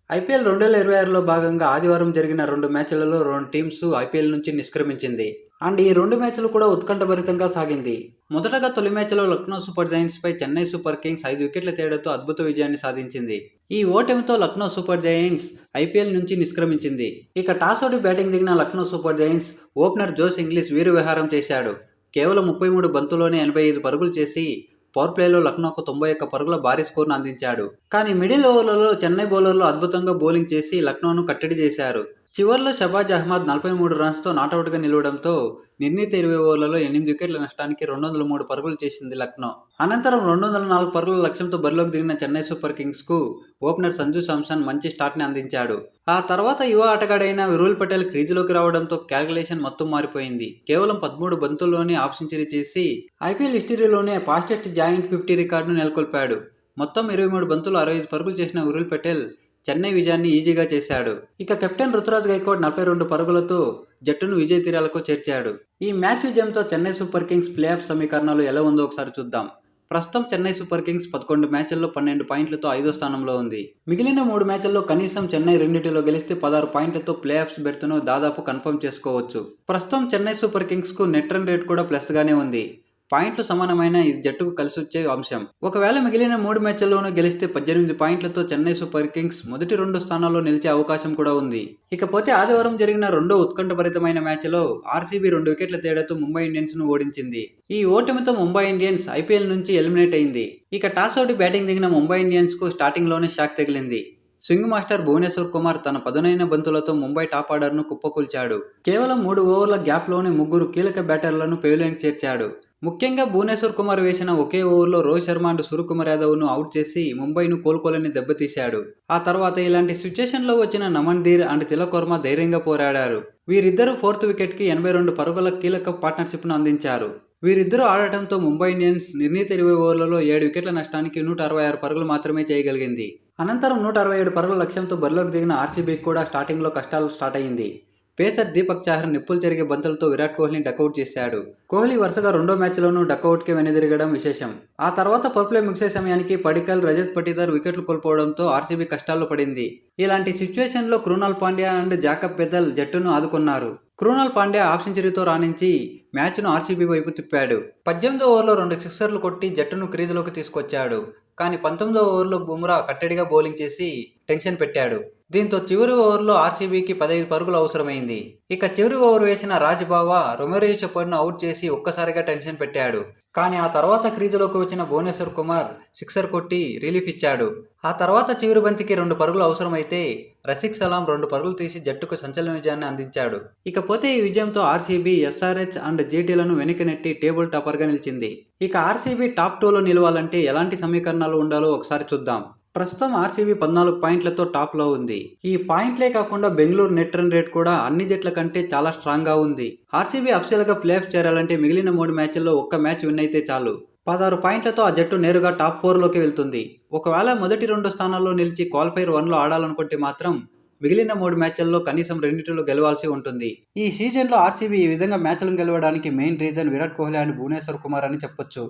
IPL 2026లో భాగంగా ఆదివారం జరిగిన 2 మ్యాచ్‌లలో 2 టీమ్స్ ఐపీఎల్ నుంచి నిష్క్రమించింది. ఈ 2 మ్యాచ్‌లు కూడా ఉత్కంఠభరితంగా సాగింది. మొదటగా తొలి మ్యాచ్‌లో లక్నో సూపర్ జెయింట్స్‌పై చెన్నై సూపర్ కింగ్స్ 5 వికెట్ల తేడాతో అద్భుత విజయాన్ని సాధించింది. ఈ ఓటమితో లక్నో సూపర్ జెయింట్స్ ఐపీఎల్ నుంచి నిష్క్రమించింది. టాస్ ఓడి బ్యాటింగ్ దిగిన Lucknow super giants opener Josh Inglis వీరవిహారం చేశాడు. కేవలం 33 బంతుల్లోనే 85 పరుగులు చేసి పవర్ ప్లేలో లక్నోకు 91 పరుగుల భారీ స్కోర్ను అందించాడు. కానీ మిడిల్ ఓవర్లలో చెన్నై బౌలర్లు అద్భుతంగా బౌలింగ్ చేసి లక్నోను కట్టడి చేశారు. చివర్లో షబాజ్ అహ్మద్ 43 రన్స్‌తో నాటౌట్‌గా నిలవడంతో నిర్ణీత 20 ఓవర్లలో 8 వికెట్ల నష్టానికి 203 పరుగులు చేసింది లక్నో. అనంతరం 204 పరుగుల లక్ష్యంతో బరిలోకి దిగిన చెన్నై సూపర్ కింగ్స్‌కు ఓపెనర్ సంజు శాంసన్ మంచి స్టార్ట్‌ని అందించాడు. ఆ తర్వాత యువ ఆటగాడైన విరుల్ పటేల్ క్రీజులోకి రావడంతో క్యాలిక్యులేషన్ మొత్తం మారిపోయింది. కేవలం 13 బంతుల్లోనే హాఫ్ సెంచరీ చేసి ఐపీఎల్ హిస్టరీలోనే ఫాస్టెస్ట్ జాయింట్ 50 రికార్డును నెలకొల్పాడు. మొత్తం 23 బంతులు 65 పరుగులు చేసిన విరుల్ పటేల్ చెన్నై విజయాన్ని ఈజీగా చేశాడు. కెప్టెన్ రుతురాజ్ గైక్వాడ్ 42 పరుగులతో జట్టును విజయ తీరాలకు చేర్చాడు. ఈ మ్యాచ్ విజయంతో Chennai super Kings play of సమీకరణాలు ఎలా ఉందో ఒకసారి చూద్దాం. ప్రస్తుతం చెన్నై సూపర్ కింగ్స్ 11 మ్యాచ్ల్లో 12 పాయింట్లతో 5వ స్థానంలో ఉంది. మిగిలిన 3 మ్యాచ్ల్లో కనీసం చెన్నై రెండింటిలో గెలిస్తే 16 పాయింట్లతో ప్లే ఆఫ్స్ బెర్త్ను దాదాపు కన్ఫర్మ్ చేసుకోవచ్చు. ప్రస్తుతం చెన్నై సూపర్ కింగ్స్కు నెట్ రన్ రేట్ కూడా ప్లస్గానే ఉంది. పాయింట్లు సమానమైన ఇది జట్టుకు కలిసొచ్చే అంశం. ఒకవేళ మిగిలిన 3 మ్యాచ్ల్లోనూ గెలిస్తే 18 పాయింట్లతో చెన్నై సూపర్ కింగ్స్ మొదటి 2 స్థానాల్లో నిలిచే అవకాశం కూడా ఉంది. ఇకపోతే ఆదివారం జరిగిన రెండో ఉత్కంఠభరితమైన మ్యాచ్లో ఆర్సీబీ 2 వికెట్ల తేడాతో ముంబై ఇండియన్స్ను ఓడించింది. ఈ ఓటమితో ముంబై ఇండియన్స్ ఐపీఎల్ నుంచి ఎలిమినేట్ అయింది. టాస్ ఓడి బ్యాటింగ్ దిగిన ముంబై ఇండియన్స్కు స్టార్టింగ్లోనే షాక్ తగిలింది. స్వింగ్ మాస్టర్ భువనేశ్వర్ కుమార్ తన పదునైన బంతులతో ముంబై టాప్ ఆర్డర్ను కుప్పకూల్చాడు. కేవలం 3 ఓవర్ల గ్యాప్లోనే 3 కీలక బ్యాటర్లను పెవిలియన్కి చేర్చాడు. ముఖ్యంగా భువనేశ్వర్ కుమార్ వేసిన ఒకే ఓవర్లో రోహిత్ శర్మ అండ్ సూర్యకుమార్ యాదవ్ను అవుట్ చేసి ముంబైను కోలుకోలేని దెబ్బతీశాడు. ఆ తర్వాత ఇలాంటి సిచ్యుయేషన్లో వచ్చిన నమన్ ధీర్ అండ్ తిలక్ వర్మ ధైర్యంగా పోరాడారు. వీరిద్దరూ 4th వికెట్కి 82 పరుగుల కీలక పార్ట్నర్షిప్ను అందించారు. వీరిద్దరూ ఆడటంతో ముంబై ఇండియన్స్ నిర్ణీత 20 ఓవర్లలో 7 వికెట్ల నష్టానికి 166 పరుగులు మాత్రమే చేయగలిగింది. అనంతరం 167 పరుగుల లక్ష్యంతో బరిలోకి దిగిన ఆర్సీబీకి కూడా స్టార్టింగ్లో కష్టాలు స్టార్ట్ అయింది. పేసర్ దీపక్ చాహర్ నిప్పులు చెరిగే బంతులతో విరాట్ కోహ్లీని డకౌట్ చేశాడు. కోహ్లీ వరుసగా 2వ మ్యాచ్లోనూ డకౌట్కి వెనుదిరగడం విశేషం. ఆ తర్వాత పవర్ ప్లే ముగిసే సమయానికి పడికల్, రజత్ పటీదార్ వికెట్లు కోల్పోవడంతో ఆర్సీబీ కష్టాల్లో పడింది. ఇలాంటి సిచ్యువేషన్లో క్రూనాల్ పాండ్యా అండ్ జాకబ్ బెథెల్ జట్టును ఆదుకున్నారు. క్రూనాల్ పాండ్యా హాఫ్ సెంచరీతో రాణించి మ్యాచ్ను ఆర్సీబీ వైపు తిప్పాడు. 18వ ఓవర్లో 2 సిక్సర్లు కొట్టి జట్టును క్రీజులోకి తీసుకొచ్చాడు. కానీ 19వ ఓవర్లో బుమ్రా కట్టడిగా బౌలింగ్ చేసి టెన్షన్ పెట్టాడు. దీంతో చివరి ఓవర్లో ఆర్సీబీకి 15 పరుగులు అవసరమైంది. చివరి ఓవర్ వేసిన రాజ్ బావా రొమెరో చపర్ను అవుట్ చేసి ఒక్కసారిగా టెన్షన్ పెట్టాడు. కానీ ఆ తర్వాత క్రీజులోకి వచ్చిన భువనేశ్వర్ కుమార్ సిక్సర్ కొట్టి రిలీఫ్ ఇచ్చాడు. ఆ తర్వాత చివరి బంతికి 2 పరుగులు అవసరమైతే రసిక్ సలాం 2 పరుగులు తీసి జట్టుకు సంచలన విజయాన్ని అందించాడు. ఇకపోతే ఈ విజయంతో ఆర్సీబీ ఎస్ఆర్హెచ్ అండ్ జీటీలను వెనక్కి నెట్టి టేబుల్ టాపర్గా నిలిచింది. ఆర్సీబీ టాప్ 2లో నిలవాలంటే ఎలాంటి సమీకరణాలు ఉండాలో ఒకసారి చూద్దాం. ప్రస్తుతం ఆర్సీబీ 14 పాయింట్లతో టాప్లో ఉంది. ఈ పాయింట్లే కాకుండా బెంగళూరు నెట్ రన్ రేట్ కూడా అన్ని జట్ల కంటే చాలా స్ట్రాంగ్గా ఉంది. ఆర్సీబీ అఫీషియల్గా ప్లే ఆఫ్ చేరాలంటే మిగిలిన 3 మ్యాచ్ల్లో ఒక్క మ్యాచ్ విన్ అయితే చాలు. 16 పాయింట్లతో ఆ జట్టు నేరుగా టాప్ 4లోకి వెళ్తుంది. ఒకవేళ మొదటి 2 స్థానాల్లో నిలిచి క్వాలిఫైర్ 1లో ఆడాలనుకుంటే మాత్రం మిగిలిన 3 మ్యాచ్ల్లో కనీసం రెండింటిలో గెలవాల్సి ఉంటుంది. ఈ సీజన్లో ఆర్సీబీ ఈ విధంగా మ్యాచ్లను గెలవడానికి main reason Virat Kohli and Bhuvneshwar Kumar అని చెప్పొచ్చు.